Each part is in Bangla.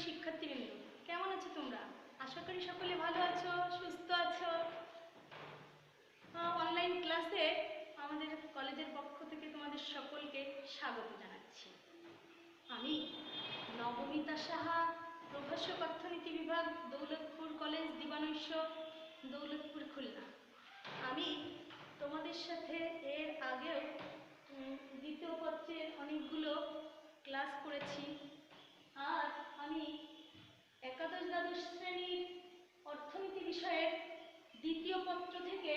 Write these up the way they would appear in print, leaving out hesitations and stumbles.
শিক্ষার্থীবৃন্দ, কেমন আছো তোমরা? আশা করি সকলে ভালো আছো, সুস্থ আছো। অনলাইন ক্লাসে আমাদের কলেজের পক্ষ থেকে তোমাদের সকলকে স্বাগত জানাচ্ছি। আমি নবমিতা সাহা, প্রভাষক অর্থনীতি বিভাগ, দৌলতপুর কলেজ, দিবানৈশ, দৌলতপুর, খুলনা। আমি তোমাদের সাথে এর আগেও দ্বিতীয় পত্রের অনেকগুলো ক্লাস করেছি। আর আমি একাদশ দ্বাদশ শ্রেণীর অর্থনীতি বিষয়ের দ্বিতীয় পত্র থেকে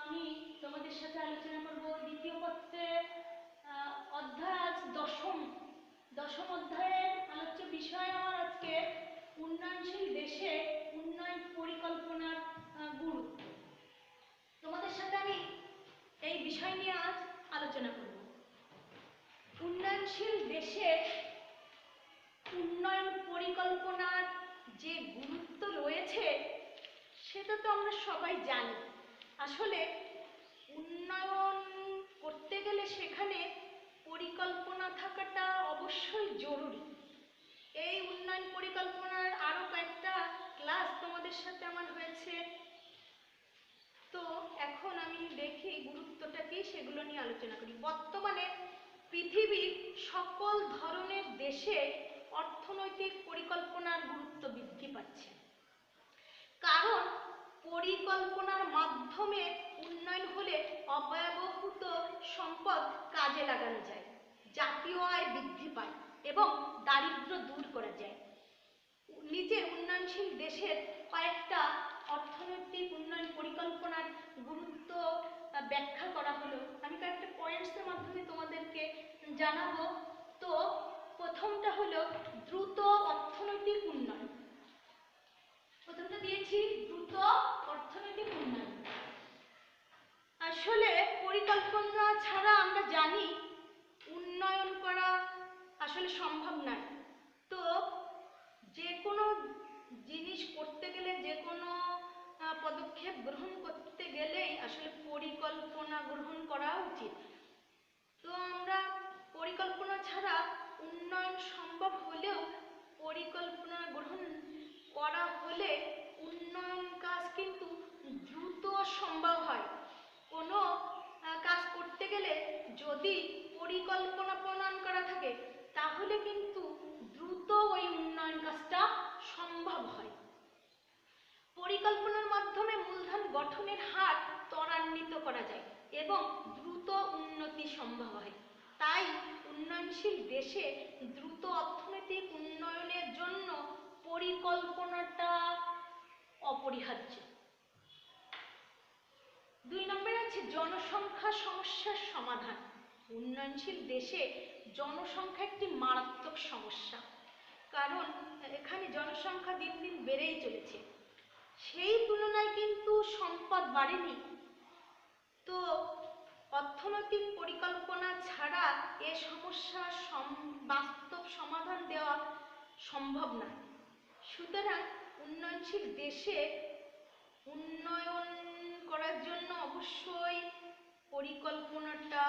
আমি তোমাদের সাথে আলোচনা করব। দ্বিতীয় পত্রে অধ্যায় আজ দশম অধ্যায়ের আলোচ্য বিষয় আমার আজকে উন্নয়নশীল দেশে উন্নয়ন পরিকল্পনার গুরুত্ব। তোমাদের সাথে আমি এই বিষয় নিয়ে আজ আলোচনা করব। উন্নয়নশীল দেশে উন্নয়ন পরিকল্পনার যে গুরুত্ব রয়েছে সেটা তো আমরা সবাই জানি। আসলে উন্নয়ন করতে গেলে সেখানে পরিকল্পনা থাকাটা অবশ্যই জরুরি। এই উন্নয়ন পরিকল্পনার আরো কয়েকটা ক্লাস তোমাদের সাথে আমার হয়েছে, তো এখন আমি দেখি গুরুত্বটা কি সেগুলো নিয়ে আলোচনা করি। বর্তমানে পৃথিবীর সকল ধরনের দেশে অর্থনৈতিক পরিকল্পনার গুরুত্ব বৃদ্ধি পাচ্ছে, কারণ পরিকল্পনার মাধ্যমে উন্নয়ন হলে অব্যবহৃত সম্পদ কাজে লাগানো যায়, জাতীয় আয় বৃদ্ধি পায় এবং দারিদ্র্য দূর করা যায়। নিচে উন্নয়নশীল দেশের কয়েকটা অর্থনৈতিক উন্নয়ন পরিকল্পনার গুরুত্ব ব্যাখ্যা করা হলো। আমি কয়েকটা পয়েন্টসের মাধ্যমে তোমাদেরকে জানাবো। তো প্রথমটা হলো দ্রুত অর্থনৈতিক উন্নয়ন। প্রথমটা দিয়েছি দ্রুত অর্থনৈতিক উন্নয়ন। আসলে পরিকল্পনা ছাড়া আমরা জানি উন্নয়ন করা আসলে সম্ভব নয়। তো যে কোনো জিনিস করতে গেলে, যে কোনো পদক্ষেপ গ্রহণ করতে গেলেই আসলে পরিকল্পনা গ্রহণ করা উচিত। তো আমরা পরিকল্পনা ছাড়া উন্নয়ন সম্ভব হলেও পরিকল্পনা গ্রহণ করা হলে উন্নয়ন কাজ কিন্তু দ্রুত সম্ভব হয়। কোনো কাজ করতে গেলে যদি পরিকল্পনা প্রণয়ন করা থাকে তাহলে কিন্তু দ্রুত ওই উন্নয়ন কাজটা সম্ভব হয়। পরিকল্পনার মাধ্যমে মূলধন গঠনের হার ত্বরান্বিত করা যায় এবং দ্রুত উন্নতি সম্ভব হয়। তাই উন্নয়নশীল দেশে দ্রুত অর্থনৈতিক উন্নয়নের জন্য পরিকল্পনাটা অপরিহার্য। 2 নম্বরে আছে জনসংখ্যা সমস্যার সমাধান। উন্নয়নশীল দেশে জনসংখ্যা একটি মারাত্মক সমস্যা, কারণ এখানে জনসংখ্যা দিন দিন বেড়েই চলেছে, সেই তুলনায় কিন্তু সম্পদ বাড়েনি। তো অর্থনৈতিক পরিকল্পনা ছাড়া এ সমস্যার বাস্তব সমাধান দেওয়া সম্ভব না। সুতরাং উন্নয়নশীল দেশে উন্নয়ন করার জন্য অবশ্যই পরিকল্পনাটা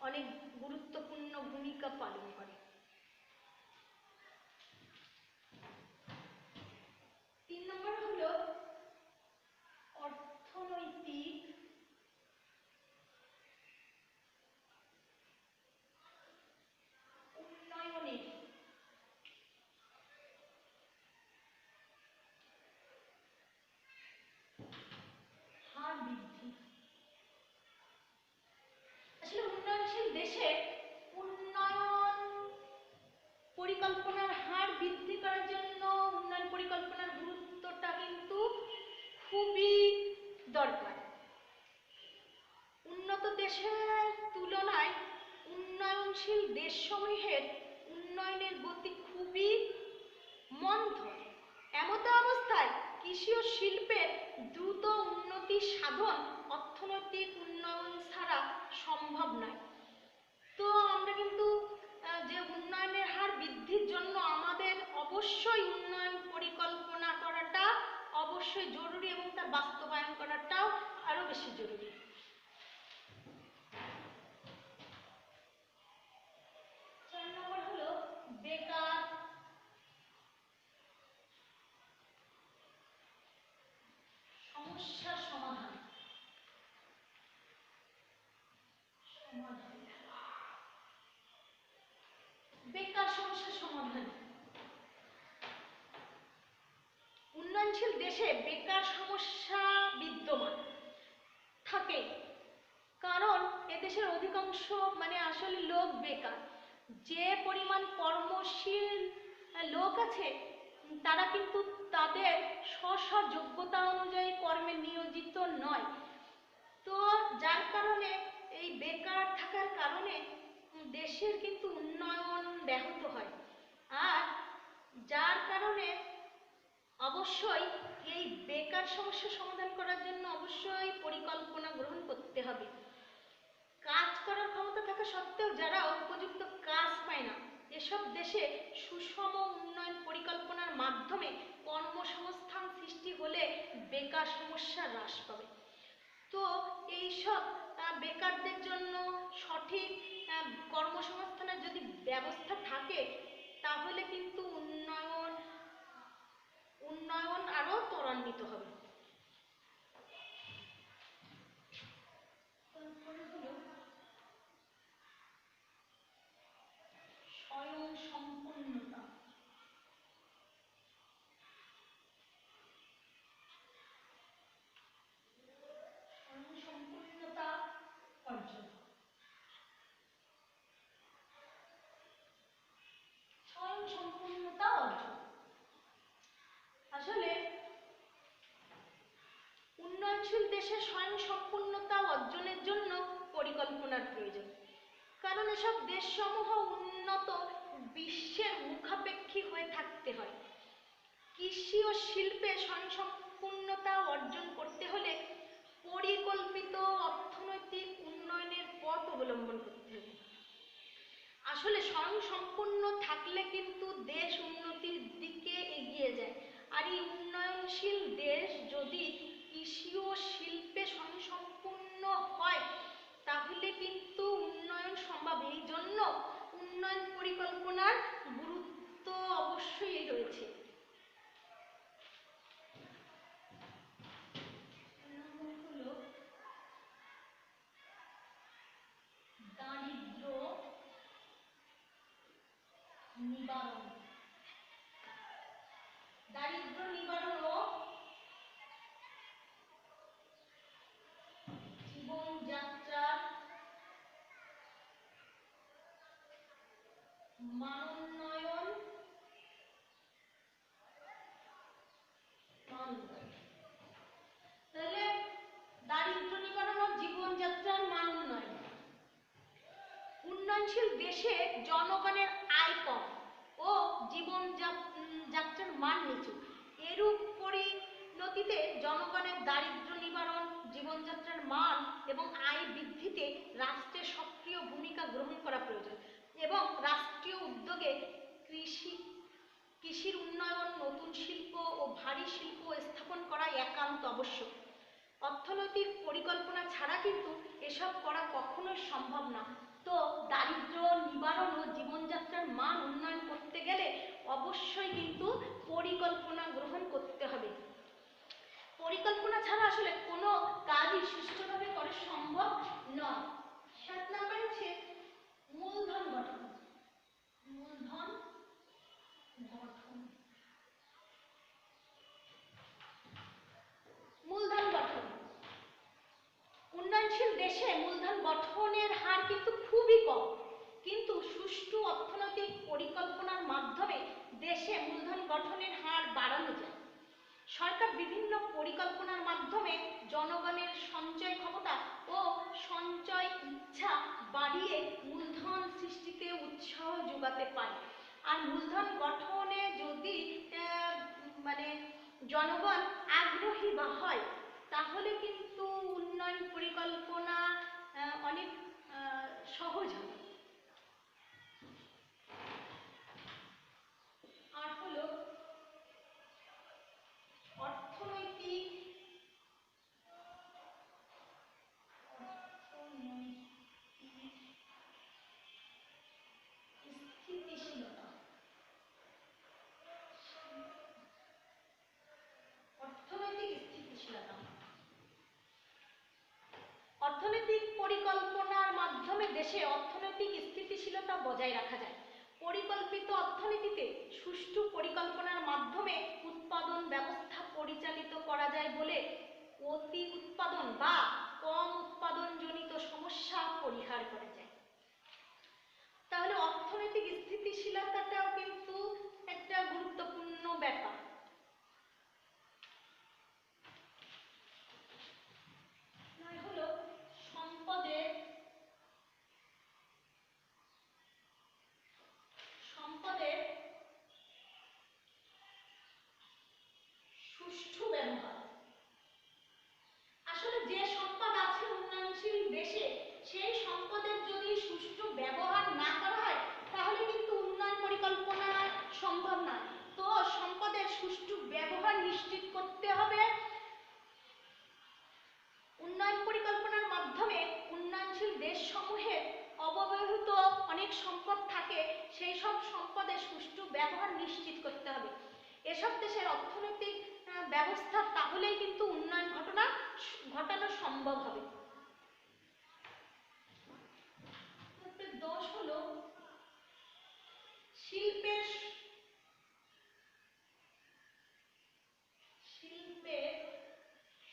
অনেক গুরুত্বপূর্ণ ভূমিকা পালন করে। 3 নম্বর হলো অর্থনৈতিক উন্নয়নের হার বৃদ্ধি। আসলে উন্নয়নশীল দেশে উন্নয়ন পরিকল্পনার হার বৃদ্ধি করার জন্য উন্নয়ন পরিকল্পনার গুরুত্বটা কিন্তু খুবই দরকার। উন্নত দেশের তুলনায় উন্নয়নশীল দেশসমূহের উন্নয়নের গতি খুবই মন্থর। এমত অবস্থায় কৃষি ও শিল্পের দ্রুত উন্নতি সাধন অর্থনৈতিক উন্নয়ন ছাড়া সম্ভব নয়। তো আমরা কিন্তু যে উন্নয়নের হার বৃদ্ধির জন্য আমাদের অবশ্যই উন্নয়ন পরিকল্পনা করাটা অবশ্যই জরুরি এবং তা বাস্তবায়ন করাটাও আরো বেশি জরুরি। 4 নম্বর হলো বেকার উন্নয়নশীল দেশে বেকার সমস্যা বিদ্যমান থাকে, কারণ এদেশের অধিকাংশ আসলে লোক বেকার। যে পরিমাণ কর্মশীল লোক আছে তারা কিন্তু তাদের স্ব যোগ্যতা অনুযায়ী কর্মে নিয়োজিত নয়। তো যার কারণে এই বেকার থাকার কারণে দেশের কিন্তু উন্নয়ন ব্যাহত হয়। আর যার কারণে অবশ্যই এই বেকার সমস্যা সমাধান করার জন্য অবশ্যই পরিকল্পনা গ্রহণ করতে হবে। কাজ করার ক্ষমতা থাকা সত্ত্বেও যারা উপযুক্ত কাজ পায় না, এসব দেশে সুষম উন্নয়ন পরিকল্পনার মাধ্যমে কর্মসংস্থান সৃষ্টি হলে বেকার সমস্যা হ্রাস পাবে। তো এইসব বেকারদের জন্য সঠিক কর্মসংস্থানের যদি ব্যবস্থা থাকে তাহলে কিন্তু উন্নয়ন আরো ত্বরান্বিত হবে। স্বয়ংসম্পূর্ণতা। স্বয়ংসম্পূর্ণতা অর্জন। স্বয়ংসম্পূর্ণতা অর্জন আসলে উন্নয়নশীল দেশে স্বয়ংসম্পূর্ণতা অর্জনের জন্য পরিকল্পনার প্রয়োজন। কারণ এসব দেশসমূহ উন্নত বিশ্বের মুখাপেক্ষী হয়ে থাকতে হয়। কৃষি ও শিল্পে স্বয়ংসম্পূর্ণতা অর্জন করতে হলে পরিকল্পিত অর্থনৈতিক উন্নয়নের পথ অবলম্বন করতে হবে। আসলে স্বয়ংসম্পূর্ণ থাকলে কিন্তু দেশ উন্নতির দিকে এগিয়ে যায়। আর এই উন্নয়নশীল দেশ যদি কৃষি ও শিল্পে স্বয়ংসম্পূর্ণ হয় তাহলে কিন্তু উন্নয়ন সম্ভব। এই জন্য উন্নয়ন পরিকল্পনার গুরুত্ব অবশ্যই রয়েছে। দারিদ্র নিবারণ। দারিদ্র নিবারণ ও জীবনযাত্রার মানোন্নয়ন। তাহলে দারিদ্র নিবারণ ও জীবনযাত্রার মান উন্নয়ন। উন্নয়নশীল দেশে জনগণের আয় কম ও জীবনযাত্রার মান নিচু। এরূপ পরিণতিতে জনগণের দারিদ্র নিবারণ, জীবনযাত্রার মান এবং আয় বৃদ্ধিতে রাষ্ট্রের সক্রিয় ভূমিকা গ্রহণ করা প্রয়োজন এবং রাষ্ট্রীয় উদ্যোগে কৃষির উন্নয়ন, নতুন শিল্প ও ভারী শিল্প স্থাপন করা একান্ত আবশ্যক। অর্থনৈতিক পরিকল্পনা ছাড়া কিন্তু এসব করা কখনোই সম্ভব না। তো দারিদ্র নিবারণ ও জীবনযাত্রার মান উন্নয়ন করতে গেলে অবশ্যই কিন্তু পরিকল্পনা গ্রহণ করতে হবে। পরিকল্পনা ছাড়া আসলে কোনো কাজই সুষ্ঠুভাবে করা সম্ভব নয়। 7 নম্বর হচ্ছে মূলধন গঠন। মূলধন গঠন। মূলধন গঠন। উন্নয়নশীল দেশে মূলধন গঠনের হার কিন্তু খুবই কম, কিন্তু সুষ্ঠু অর্থনৈতিক পরিকল্পনার মাধ্যমে দেশে মূলধন গঠনের হার বাড়ানো যায়। সরকার বিভিন্ন পরিকল্পনার মাধ্যমে জনগণের সঞ্চয় ক্ষমতা ও সঞ্চয় ইচ্ছা বাড়িয়ে মূলধন সৃষ্টিতে উৎসাহ যোগাতে পারে। আর মূলধন গঠনে যদি জনগণ আগ্রহী বা হয় তাহলে কিন্তু উন্নয়ন পরিকল্পনা অনেক সহজ হবে। আর হলো অর্থনৈতিক স্থিতিশীলতা। অর্থনৈতিক স্থিতিশীলতা। অর্থনৈতিক পরিকল্পনার মাধ্যমে দেশে অর্থনৈতিক স্থিতিশীলতা বজায় রাখা যায়। পরিকল্পিত অর্থনীতিতে সুষ্ঠু পরিকল্পনার মাধ্যমে উৎপাদন ব্যবস্থা পরিচালিত করা যায় বলে অতি উৎপাদন বা কম উৎপাদনজনিত সমস্যা পরিহার করা যায়। তাহলে অর্থনৈতিক স্থিতিশীলতাটাও কিন্তু একটা গুরুত্বপূর্ণ ব্যাপার। হলো সম্পদের সুষ্ঠু ব্যবহার। আসলে যে সম্পদ আছে উন্নয়নশীল দেশে, সেই সম্পদের যদি সুষ্ঠু ব্যবহার না করা হয় তাহলে কিন্তু উন্নয়ন পরিকল্পনা সম্ভব না। তো সম্পদের সুষ্ঠু ব্যবহার নিশ্চিত করতে হবে। উন্নয়ন পরিকল্পনার মাধ্যমে উন্নয়নশীল দেশসমূহের অব্যবহৃত অনেক সম্পদ থাকে, সেই সব সম্পদের সুষ্ঠু ব্যবহার নিশ্চিত করতে হবে। এসব দেশের অর্থনৈতিক ব্যবস্থা তাহলেই কিন্তু উন্নয়ন ঘটানো সম্ভব হবে। 10 হলো শিল্পের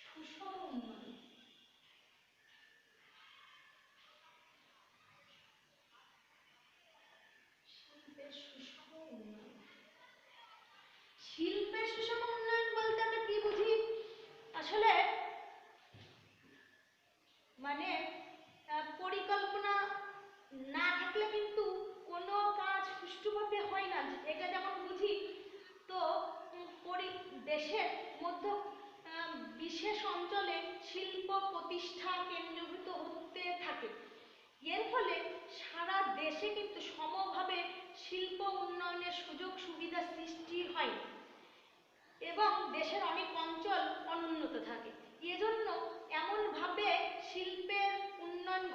সুষম উন্নয়ন। শিল্পের সুষম উন্নয়ন বলতে আমরা কি বুঝি? আসলে মানে পরিকল্পনা না থাকলে কিন্তু কোনো কাজ সুষ্ঠুভাবে হয় না, এটা যেমন বুঝি। তো দেশের মধ্যে বিশেষ অঞ্চলে শিল্প প্রতিষ্ঠা কেন্দ্রীভূত হতে থাকে। এর ফলে সারা দেশে কিন্তু সমভাবে শিল্প উন্নয়নের সুযোগ সুবিধা সৃষ্টি হয় এবং দেশের অনেক অঞ্চল অনুন্নত থাকে। এজন্য এমনভাবে শিল্পের উন্নয়ন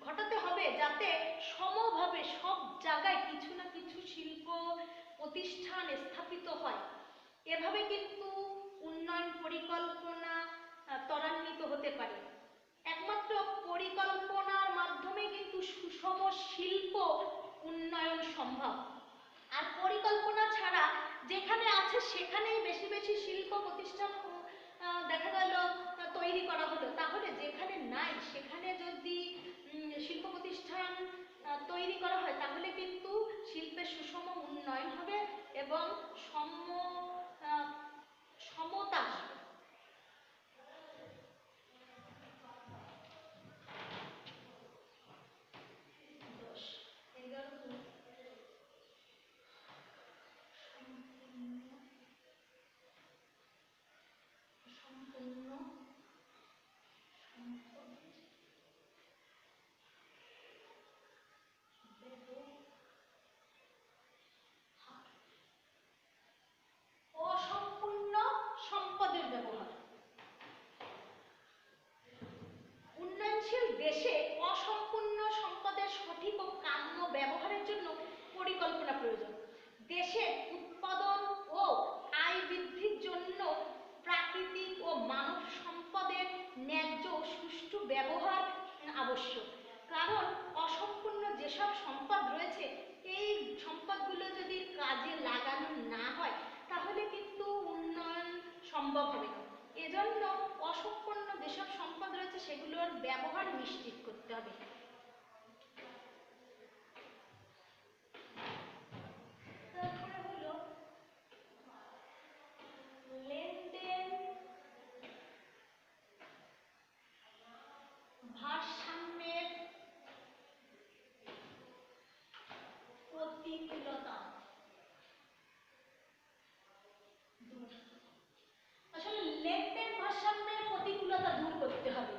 ঘটাতে হবে যাতে সমভাবে সব জায়গায় কিছু না কিছু শিল্প প্রতিষ্ঠান স্থাপিত হয়। এভাবে কিন্তু উন্নয়ন পরিকল্পনা ত্বরান্বিত হতে পারে। একমাত্র পরিকল্পনার মাধ্যমে কিন্তু সুষম শিল্প উন্নয়ন সম্ভব। আর পরিকল্পনা ছাড়া যেখানে আছে সেখানেই বেশি বেশি শিল্প প্রতিষ্ঠান দেখা গেল তৈরি করা হলো, তাহলে যেখানে নাই সেখানে যদি শিল্প প্রতিষ্ঠান তৈরি করা হয় তাহলে কিন্তু শিল্পের সুষম উন্নয়ন হবে এবং সমতা আসবে। অসম্পূর্ণ সম্পদের ব্যবহার। উন্নয়নশীল দেশে অসম্পূর্ণ সম্পদের সঠিক ও কাম্য ব্যবহারের জন্য পরিকল্পনা প্রয়োজন। দেশের উৎপাদন ও আয় বৃদ্ধির জন্য প্রাকৃতিক ও মানব সম্পদের ন্যায্য ও সুষ্ঠু ব্যবহার আবশ্যক। কারণ অসম্পূর্ণ যেসব সম্পদ রয়েছে, এই সম্পদগুলো যদি কাজে লাগানো না হয় তাহলে কিন্তু উন্নয়ন সম্ভব হবে না। এজন্য অসম্পূর্ণ যেসব সম্পদ রয়েছে সেগুলোর ব্যবহার নিশ্চিত করতে হবে। তারপরে হলো লেনদেন ভারসাম্যের প্রতিকূলতা। আসলে লেনদেন ভারসাম্যের প্রতিকূলতা দূর করতে হবে।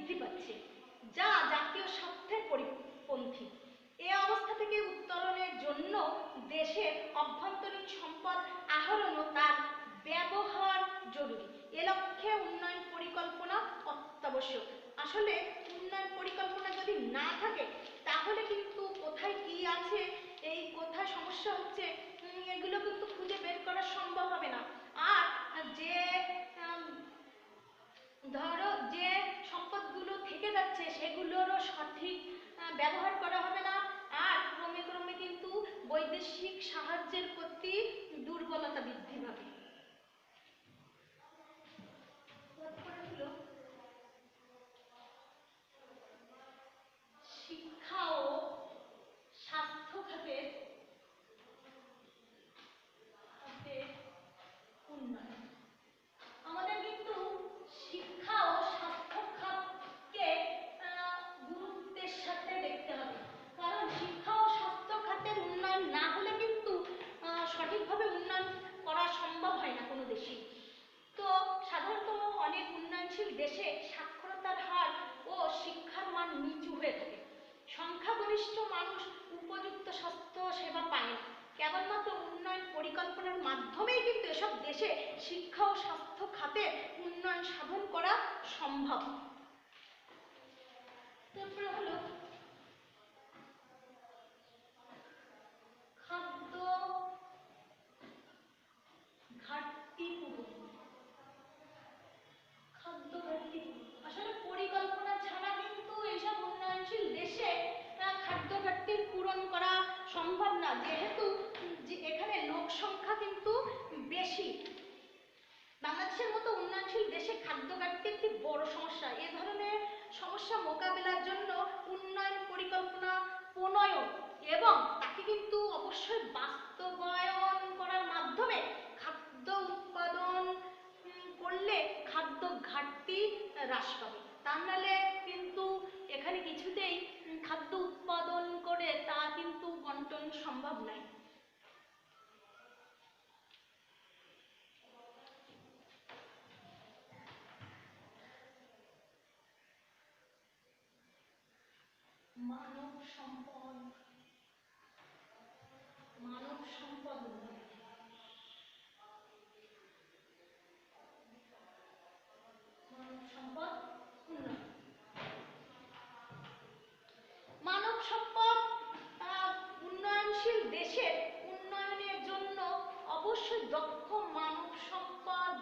বৃদ্ধি পাচ্ছে, যা জাতীয় স্বার্থের পরিপন্থী। এ অবস্থা থেকে উত্তরণের জন্য দেশের অভ্যন্তরীণ সম্পদ আহরণ ও তার ব্যবহার জরুরি। এ লক্ষ্যে উন্নয়ন পরিকল্পনা অত্যাবশ্যক। আসলে উন্নয়ন পরিকল্পনা যদি না থাকে তাহলে কিন্তু কোথায় কি আছে, এই কোথায় সমস্যা হচ্ছে, এগুলো কিন্তু খুঁজে বের করা সম্ভব হবে না। আর যে ধরো যে সম্পদগুলো থেকে যাচ্ছে সেগুলোরও সঠিক ব্যবহার করা হবে না, আর ক্রমে ক্রমে কিন্তু বৈদেশিক সাহায্যের প্রতি দুর্বলতা বৃদ্ধি পাবে। শিক্ষা ও স্বাস্থ্য খাতের উন্নয়ন। আমাদের কিন্তু শিক্ষা ও স্বাস্থ্য খাতকে গুরুত্বের সাথে দেখতে হবে, কারণ শিক্ষা ও স্বাস্থ্য খাতের উন্নয়ন না হলে কিন্তু সঠিকভাবে উন্নয়ন করা সম্ভব হয় না কোনো দেশে। তো সাধারণত অনেক উন্নয়নশীল দেশে সাক্ষরতার হার ও শিক্ষার মান নিচু হয়ে থাকে। সংখ্যাগরিষ্ঠ মানুষ উপযুক্ত স্বাস্থ্য সেবা পায় না। কেবলমাত্র উন্নয়ন পরিকল্পনার মাধ্যমেই কিন্তু এসব দেশে শিক্ষা ও স্বাস্থ্য খাতে উন্নয়ন সাধন করা সম্ভব। তারপরে হলো খাদ্য ঘাটতি পূরণ। খাদ্য ঘাটতি আসলে পরিকল্পনা ছাড়া কিন্তু এইসব উন্নয়নশীল দেশে খাদ্য ঘাটতি পূরণ করা সম্ভব না, যেহেতু এখানে লোক সংখ্যা কিন্তু বেশি। বাংলাদেশের মতো উন্নয়নশীল দেশে খাদ্য ঘাটতি একটি বড় সমস্যা। এ ধরনের সমস্যা মোকাবেলার জন্য উন্নয়ন পরিকল্পনা প্রণয়ন এবং তাকে কিন্তু অবশ্যই বাস্তবায়ন করার মাধ্যমে খাদ্য উৎপাদন করলে খাদ্য ঘাটতি হ্রাস পাবে। তা নাহলে কিন্তু এখানে কিছুতেই খাদ্য উৎপাদন করে তা কিন্তু বন্টন সম্ভব নয়। মানব সম্পদ মানব সম্পদ মানব সম্পদ উন্নয়ন। মানব সম্পদ উন্নয়নশীল দেশের উন্নয়নের জন্য অবশ্যই দক্ষ মানব সম্পদ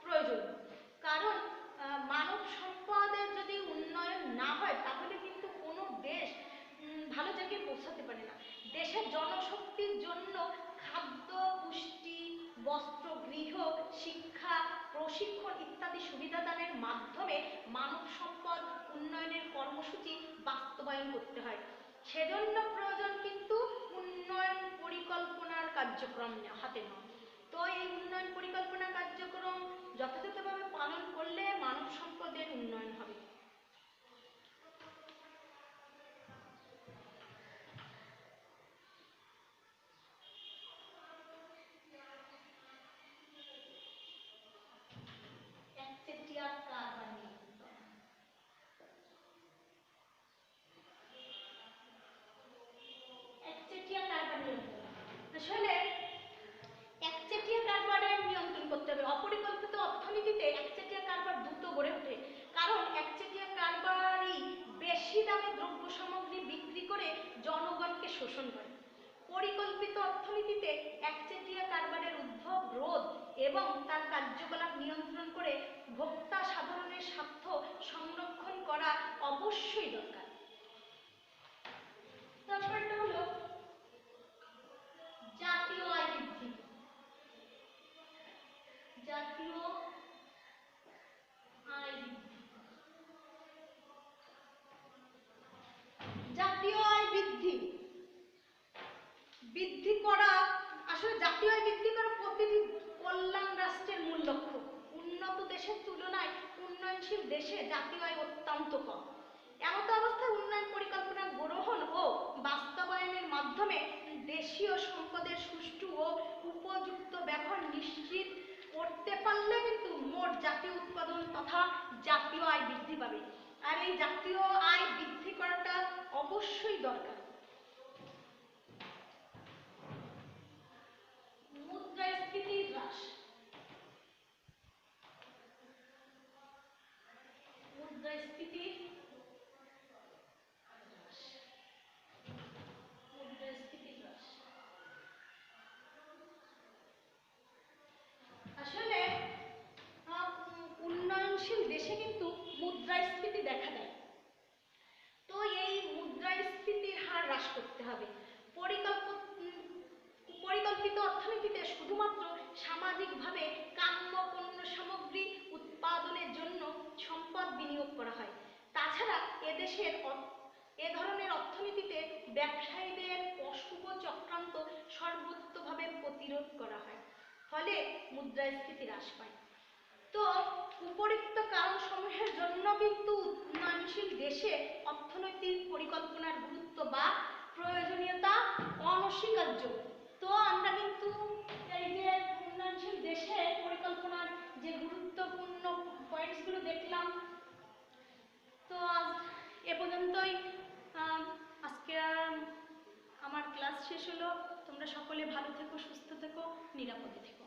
প্রয়োজন, কারণ মানব সম্পদের যদি উন্নয়ন না হয় তাহলে কিন্তু কোনো দেশ ভালো জায়গায় পৌঁছাতে পারে না। দেশের জনশক্তির জন্য খাদ্য, পুষ্টি, বস্ত্র, গৃহ, শিক্ষা, প্রশিক্ষণ ইত্যাদি সুবিধাদানের মাধ্যমে মানব সম্পদ উন্নয়নের কর্মসূচি বাস্তবায়ন করতে হয়। সেজন্য প্রয়োজন কিন্তু উন্নয়ন পরিকল্পনার কার্যক্রম হাতে নেওয়া। তো এই উন্নয়ন পরিকল্পনা কার্যক্রম যথাযথভাবে পালন করলে মানব সম্পদের উন্নয়ন হবে। একচেটিয়া কারবার নিয়ন্ত্রণ। একচেটিয়া কারবার নিয়ন্ত্রণ আসলে একচেটিয়া কারবারের নিয়ন্ত্রণ করতে হবে। অপরিকল্পিত অর্থনীতিতে একচেটিয়া কারবার দ্রুত গড়ে ওঠে, কারণ একচেটিয়া কারবারই বেশি দামে দ্রব্য সামগ্রী বিক্রি করে জনগণকে শোষণ করে। পরিকল্পিত অর্থনীতিতে একচেটিয়া কারবারের উদ্ভব রোধ এবং তার কার্যকলাপ নিয়ন্ত্রণ করে ভোক্তা সাধারণের স্বার্থ সংরক্ষণ করা অবশ্যই দরকার। তারপরটা হলো জাতীয় আয় বৃদ্ধি। জাতীয় আয় বৃদ্ধি। জাতীয় আয় বৃদ্ধি বৃদ্ধি করা আসলে জাতীয় আয় বৃদ্ধি করা প্রতিটি কল্যাণ রাষ্ট্রের মূল লক্ষ্য। উন্নত দেশের তুলনায় উন্নয়নশীল দেশে জাতীয় আয় অত্যন্ত কম। এমত অবস্থায় উন্নয়ন পরিকল্পনা গ্রহণ ও বাস্তবায়নের মাধ্যমে দেশীয় সম্পদের সুষ্ঠু ও উপযুক্ত ব্যবহার নিশ্চিত করতে পারলে কিন্তু মোট জাতীয় উৎপাদন তথা জাতীয় আয় বৃদ্ধি পাবে। আর এই জাতীয় আয় বৃদ্ধি করাটা অবশ্যই দরকার। মুদ্রাস্ফীতি হ্রাস, মুদ্রাস্ফীতি আসলে উন্নয়নশীল দেশে কিন্তু মুদ্রাস্ফীতি দেখা দেয়। তো এই মুদ্রাস্ফীতির হার হ্রাস করতে হবে। পরিকল্পিত অর্থনীতিতে শুধুমাত্র সামাজিকভাবে কাম্য পণ্য সামগ্রী উৎপাদনের জন্য সম্পদ বিনিয়োগ করা হয়। তাছাড়া এ ধরনের অর্থনীতিতে ব্যবসায়ীদের অশুভ চক্রান্ত সর্বোচ্চভাবে প্রতিরোধ করা হয়, ফলে মুদ্রাস্ফীতি হ্রাস পায়। তো উপরিক্ত কারণসমূহের জন্য কিন্তু উন্নয়নশীল দেশে অর্থনৈতিক পরিকল্পনার গুরুত্ব বা প্রয়োজনীয়তা অনস্বীকার্য। তো আমরা কিন্তু এই যে উন্নয়নশীল দেশে পরিকল্পনার যে গুরুত্বপূর্ণ পয়েন্টসগুলো দেখলাম। তো আজ এ পর্যন্তই। আজকে আমার ক্লাস শেষ হলো। তোমরা সকলে ভালো থেকো, সুস্থ থেকো, নিরাপদে থেকো।